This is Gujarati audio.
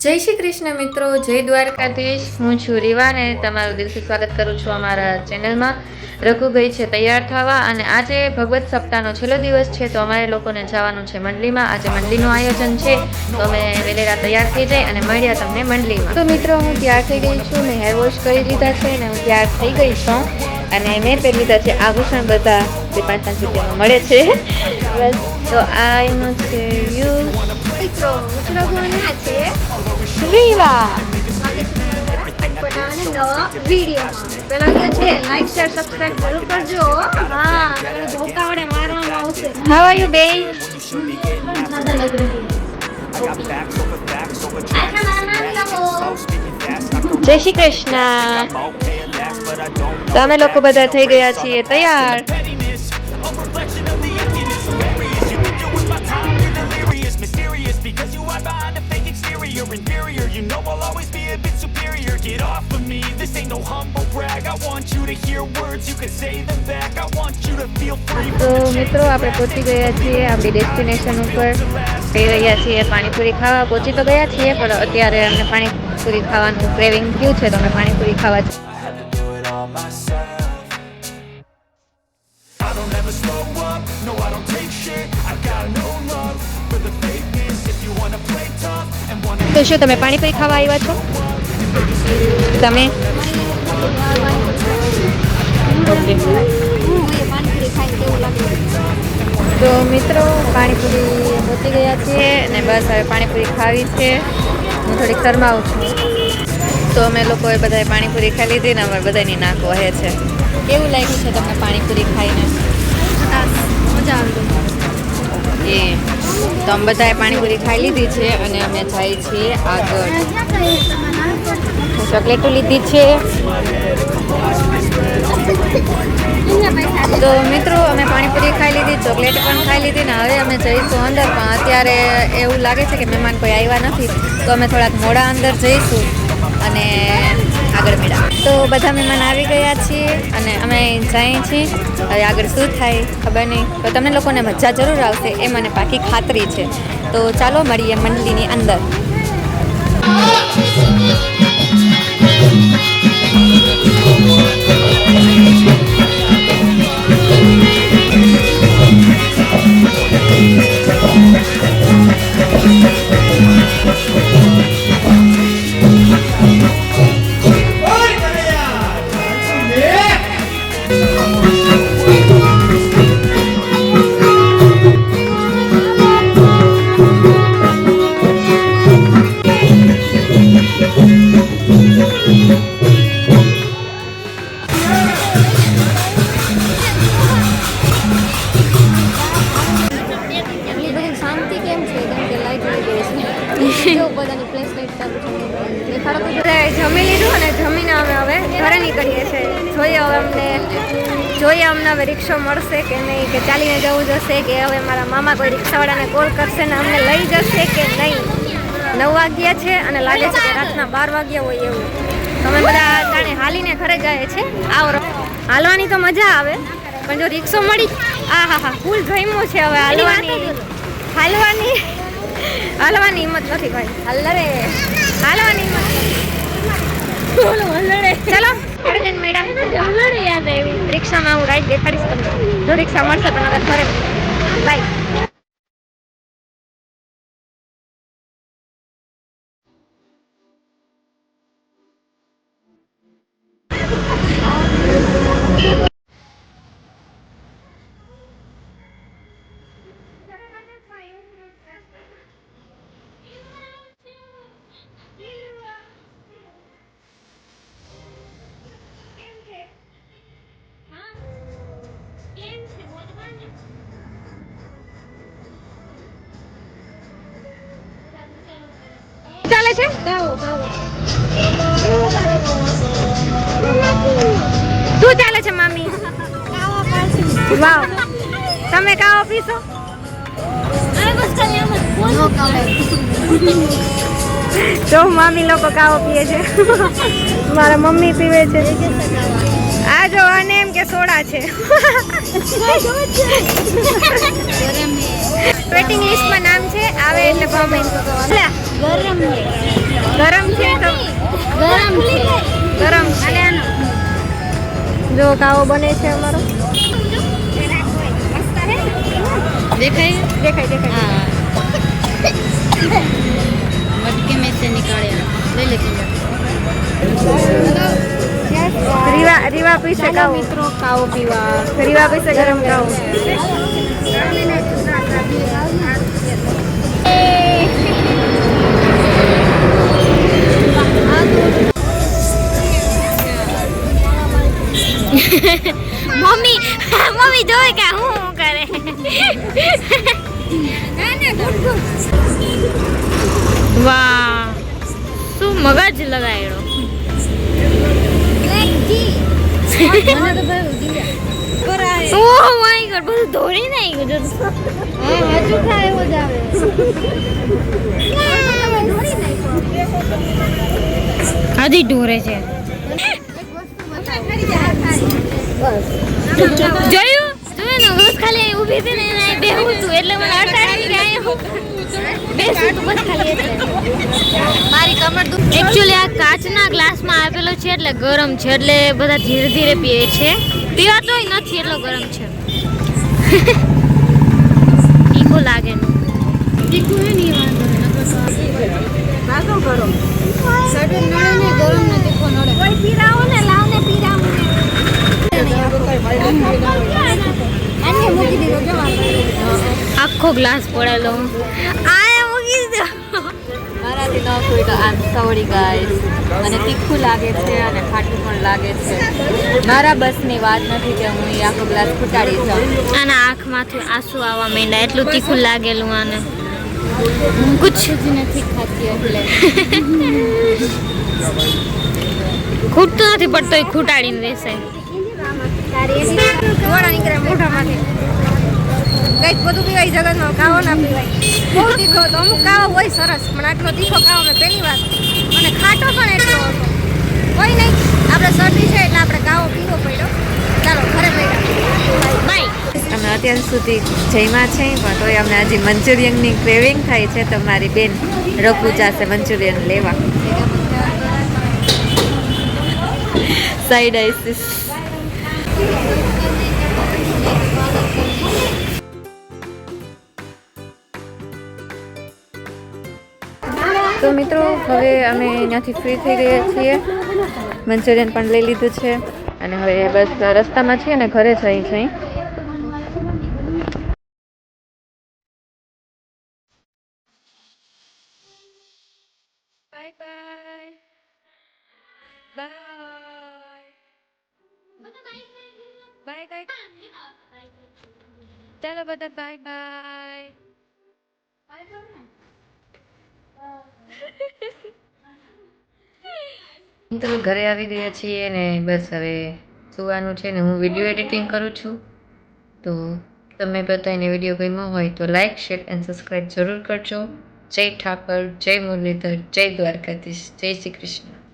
જય શ્રી કૃષ્ણ મિત્રો, જય દ્વારકાધીશ। હું છું રીવા ને તમારું દિલથી સ્વાગત કરું છું અમારા ચેનલમાં। રઘુ ગઈ છે તૈયાર થવા અને આજે ભગવત સપ્તાહનો છેલ્લો દિવસ છે તો અમારે લોકોને જવાનું છે મંડલીમાં। આજે મંડલીનું આયોજન છે તો અમે વેલેરા તૈયાર થઈ જાય અને મળ્યા તમને મંડલીમાં। તો મિત્રો હું તૈયાર થઈ ગઈ છું, મેં હેર વોશ કરી લીધા છે અને હું તૈયાર થઈ ગઈ છું અને મેં પહેરી લીધા છે આભૂષણ, બધા 5-5 રૂપિયામાં મળે છે બસ। તો આ એનું છે વ્યૂ મિત્રો, ઉછળગોના છે રીવા બનાવવાના નવા વિડીયોમાં પેલા કે છે લાઈક શેર સબસ્ક્રાઇબ જરૂર કરજો। હા, ધોકાવડે મારવામાં આવશે। હાઉ આર યુ બેન? જય શ્રી કૃષ્ણ। તો અમે લોકો બધા થઈ ગયા છીએ તૈયાર। તો મિત્રો આપણે પહોંચી ગયા છીએ આપણી ડેસ્ટિનેશન ઉપર, જઈ રહ્યા છીએ પાણીપુરી ખાવા। પહોંચી તો ગયા છીએ પણ અત્યારે અમને પાણીપુરી ખાવાનું ક્રેવિંગ થયું છે તો અમે પાણીપુરી ખાવા તો શું તમે પાણીપુરી ખાવા આવ્યા છો? તમે તો મિત્રો પાણીપુરી પહોંચી ગયા છીએ અને બસ હવે પાણીપુરી ખાવી છે। હું થોડીક શરમાવું છું તો અમે લોકોએ બધાએ પાણીપુરી ખાઈ લીધી ને હવે બધાની નાક વહે છે। કેવું લાગ્યું છે તમને પાણીપુરી ખાઈને? મજા આવી એ તો અમે બધાએ પાણીપુરી ખાઈ લીધી છે અને અમે જઈએ છીએ આગળ। ચોકલેટો લીધી છે તો મિત્રો અમે પાણીપુરી ખાઈ લીધી, ચોકલેટ પણ ખાઈ લીધી ને હવે અમે જઈશું અંદર। પણ અત્યારે એવું લાગે છે કે મહેમાન કોઈ આવ્યા નથી તો અમે થોડાક મોડા અંદર જઈશું અને આગળ મેળા। તો બધા મહેમાન આવી ગયા છીએ અને અમે જઈએ છીએ। હવે આગળ શું થાય ખબર નહીં, તો તમને લોકોને મજા જરૂર આવશે એ મને પાકી ખાતરી છે। તો ચાલો મળીએ મંડલીની અંદર। જમી લીધું અને જમીને અમે હવે ઘરે નીકળીએ છીએ। જોઈએ અમને હવે રિક્ષો મળશે કે નહીં, કે ચાલીને જવું જશે, કે હવે મારા મામા કોઈ રિક્ષાવાળાને કોલ કરશે ને અમને લઈ જશે કે નહીં। 9 વાગ્યા છે અને લાગે છે કે રાતના 12 વાગ્યા હોય એવું। અમે બધા જાણે હાલીને ઘરે જાય છે। આવો હાલવાની તો મજા આવે પણ જો રિક્ષો મળી હા ફૂલ ગમ્યું છે। હવે હાલવાની હિંમત નથી ભાઈ। હાલવાની હિંમત ચલો મેડમ રિક્ષામાં હું રાઈડ દેખાડીશ તમને, જો રિક્ષા મળશે તો નકર ઘરે બાય। ચાલે છે શું ચાલે છે મામી? વાવ, તમે કાવો પીશો? તો મામી લોકો કાવો પીએ છે, મારા મમ્મી પીવે છે। આ જો આને એમ કે સોડા છે। વેટિંગ લિસ્ટમાં નામ છે, આવે એટલે ભાવ ગરમ ગરમ છે તો ગરમ છે ગરમ છે જો કાવો બને છે અમારો દેખાય દેખાય દેખાય हाँ मटके में से निकाले ले लेते हैं રીવા રીવા પીશે કાવો મિત્રો કાવો પીવા રીવા પીશે ગરમ કાવો મમ્મી મમ્મી જોઈ કે હું કરે વાહ શું મગજ લગાડ્યો ઓહ માય ગોડ બધું દોડી નાઈ ગયું હજુ ખાય એવો જ આવે હજી ઢોરે છે જોયું જોયું ને બસ ખાલી ઊભી હતી ને એને બેહું હતું એટલે મને અટાડી કે અહીંયા બેસું તું બસ ખાલી એટલે મારી કમર દુખ એકચ્યુઅલી આ કાચના ગ્લાસમાં આપેલો છે એટલે ગરમ છે એટલે બધા ધીરે ધીરે પીએ છે પીવાતોય નથી એટલો ગરમ છે તીખું લાગે ને તીખું હે નહીં વાંધો કરો સડન નડે ને ગરમ ને તીખો નડે કોઈ પીરાવો ને લાવ ને પીરાવો ને આખો ગ્લાસ પડેલો આ મૂકી દીધો મારાથી ન કોઈ તો આમ સોરી ગાઈસ મને તીખું લાગે છે અને ખાટું પણ લાગે છે મારા બસની વાત નથી કે હું એ આખો ગ્લાસ ફૂટાડી જાઉં આના આંખમાંથી આંસુ આવવા માંડ્યા એટલું તીખું લાગેલું આને કુછ જ નથી ખાતી એટલે ખૂટતું નથી પડતો એ ખૂટાડીને રહેશે મોઢા નીકળે મોઢામાંથી કઈક બધું પીવાય જગતમાં કાવો ના પીવાય બહુ તીખો હતો અમુક કાવો હોય સરસ પણ આટલો તીખો કાવો મેં પહેલી વાર અને ખાટો પણ એટલો હતો કોઈ નહીં આપણે શરદી છે એટલે આપણે કાવો પીવો પડ્યો ચાલો ઘરે પડ્યા બાય અમે અત્યાર સુધી જઈમાં છે પણ તોય અમને હજી મંચુરિયનની ક્રેવિંગ થાય છે તો મારી બેન રઘુ જશે મંચુરિયન લેવા સાઈડ આઈસીસ તો મિત્રો હવે અમે અહીંયાથી ફ્રી થઈ ગયા છીએ મંચુરિયન પણ લઈ લીધું છે અને હવે બસ રસ્તામાં છીએ ને ઘરે જઈ જઈ બાય બાય બાય બાય ચાલો બધા બાય બાય તો ઘરે આવી ગયા છીએ ને બસ હવે સુવાનું છે ને હું વિડીયો એડિટિંગ કરું છું તો તમે બધાને વિડીયો ગમ્યો હોય તો લાઈક શેર એન્ડ સબસ્ક્રાઈબ જરૂર કરજો જય ઠાકર જય મુરલીધર જય દ્વારકાધીશ જય શ્રી કૃષ્ણ